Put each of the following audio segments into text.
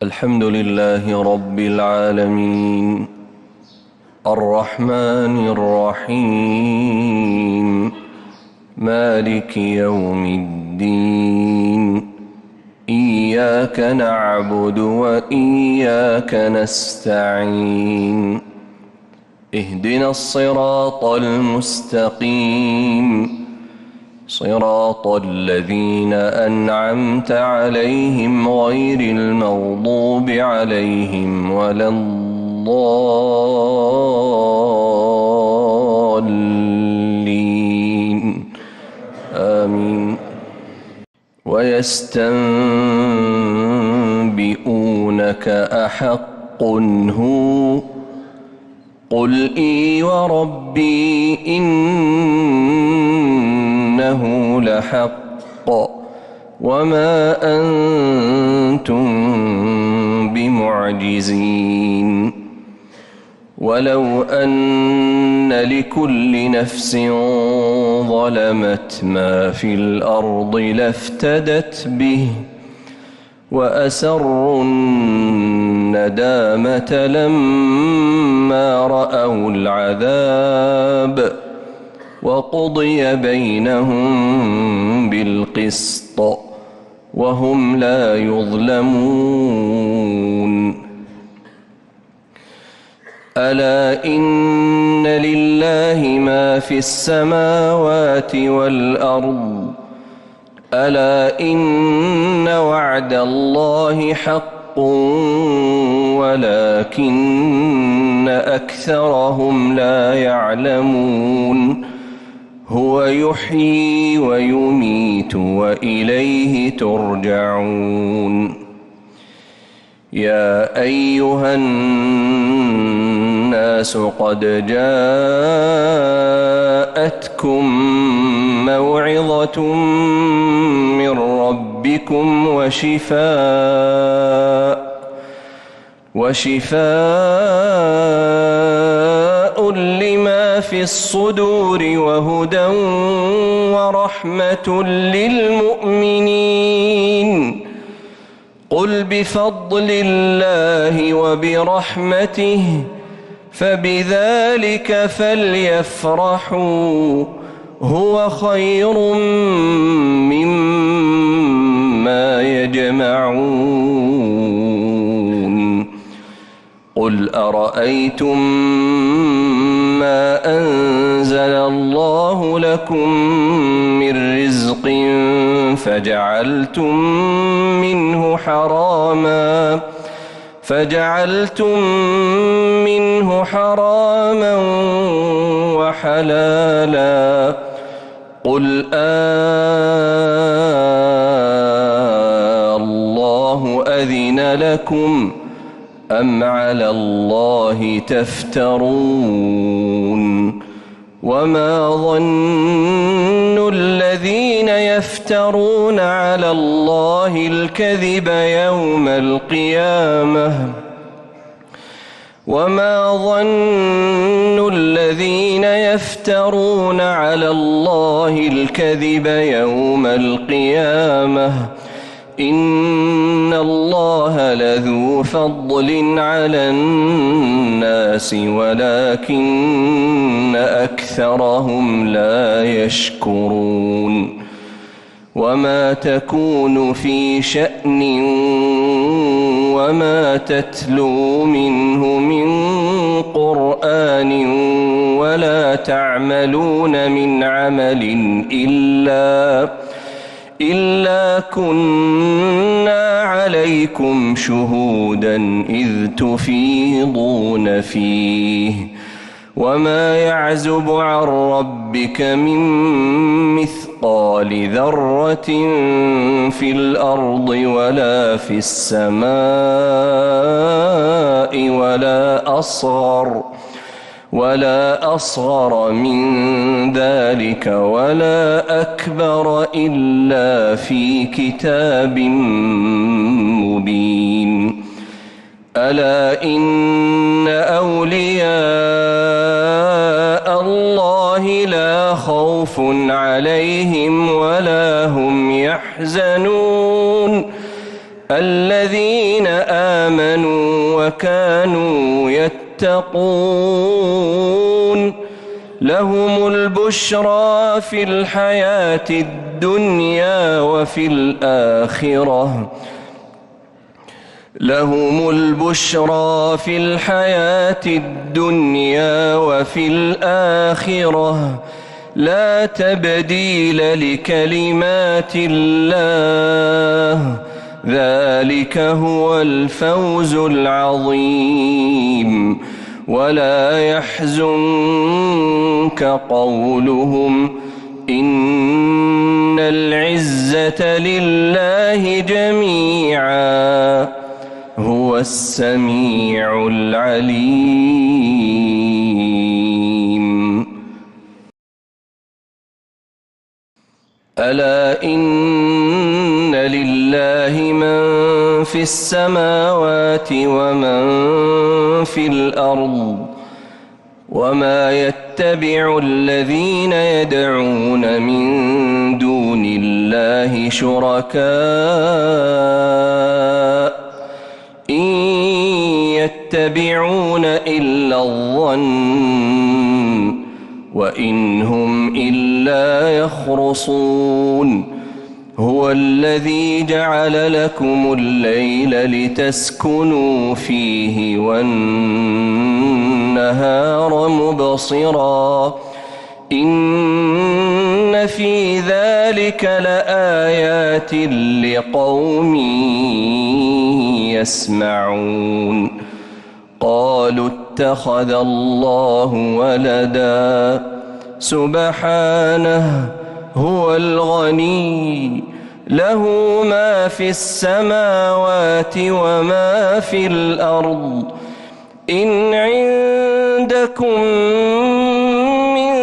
الحمد لله رب العالمين الرحمن الرحيم مالك يوم الدين إياك نعبد وإياك نستعين اهدنا الصراط المستقيم صراط الذين أنعمت عليهم غير المغضوب عليهم ولا الضالين آمين. ويستنبئونك أحق هو قل إي وربي إنه لحق وما أنتم بمعجزين ولو أن لكل نفس ظلمت ما في الأرض لافتدت به وأسروا الندامة لما رأوا العذاب وقضي بينهم بالقسط وهم لا يظلمون. ألا إن لله ما في السماوات والأرض ألا إن وعد الله حق ولكن أكثرهم لا يعلمون. هو يحيي ويميت وإليه ترجعون. يا أيها الناس قد جاءتكم موعظة من ربكم وشفاء لما في الصدور وهدى ورحمة للمؤمنين. قل بفضل الله وبرحمته فبذلك فليفرحوا هو خير مما يجمعون. قل أرأيتم ما أنزل الله لكم من رزق فجعلتم منه حراما وحلالا قل الله أذن لكم أم على الله تفترون. وما ظن الذين يفترون على الله الكذب يوم القيامة إن الله لذو فضل على الناس ولكن أكثرهم لا يشكرون. وما تكون في شأن وما تتلو منه من قرآن ولا تعملون من عمل إلا كنا عليكم شهودا إذ تفيضون فيه. وما يعزب عن ربك من مثقال ذرة في الأرض ولا في السماء ولا أصغر من ذلك ولا أكبر إلا في كتاب مبين. ألا إن أولياء الله لا خوف عليهم ولا هم يحزنون الذين آمنوا وكانوا يتقون لهم البشرى في الحياة الدنيا وفي الآخرة لهم البشرى في الحياة الدنيا وفي الآخرة لا تبديل لكلمات الله ذلك هو الفوز العظيم ولا يحزنك قولهم إن العزة لله جميعا هو السميع العليم ألا إن لله من في السماوات ومن في الأرض وما يتبع الذين يدعون من دون الله شركاء إن يتبعون إلا الظن وإن هم إلا يخرصون هو الذي جعل لكم الليل لتسكنوا فيه والنهار مبصرا إن في ذلك لآيات لقوم يسمعون قالوا اتخذ الله ولدا سبحانه هو الغني له ما في السماوات وما في الأرض إن عندكم من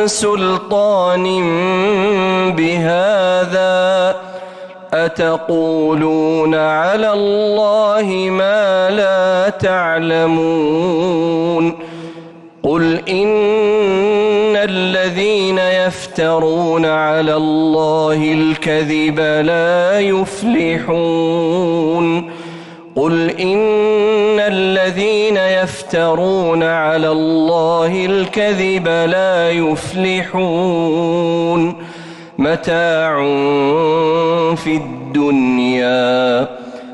سلطان بهذا أتقولون على الله ما لا تعلمون قل إن الذين يفترون على الله الكذب لا يفلحون قل إن الذين يفترون على الله الكذب لا يفلحون متاع في الدنيا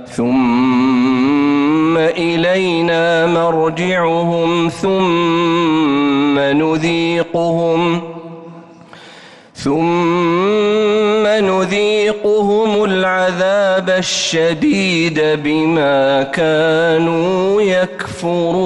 ثم إلينا مرجعهم ثم نذيقهم العذاب الشديد بما كانوا يكفرون.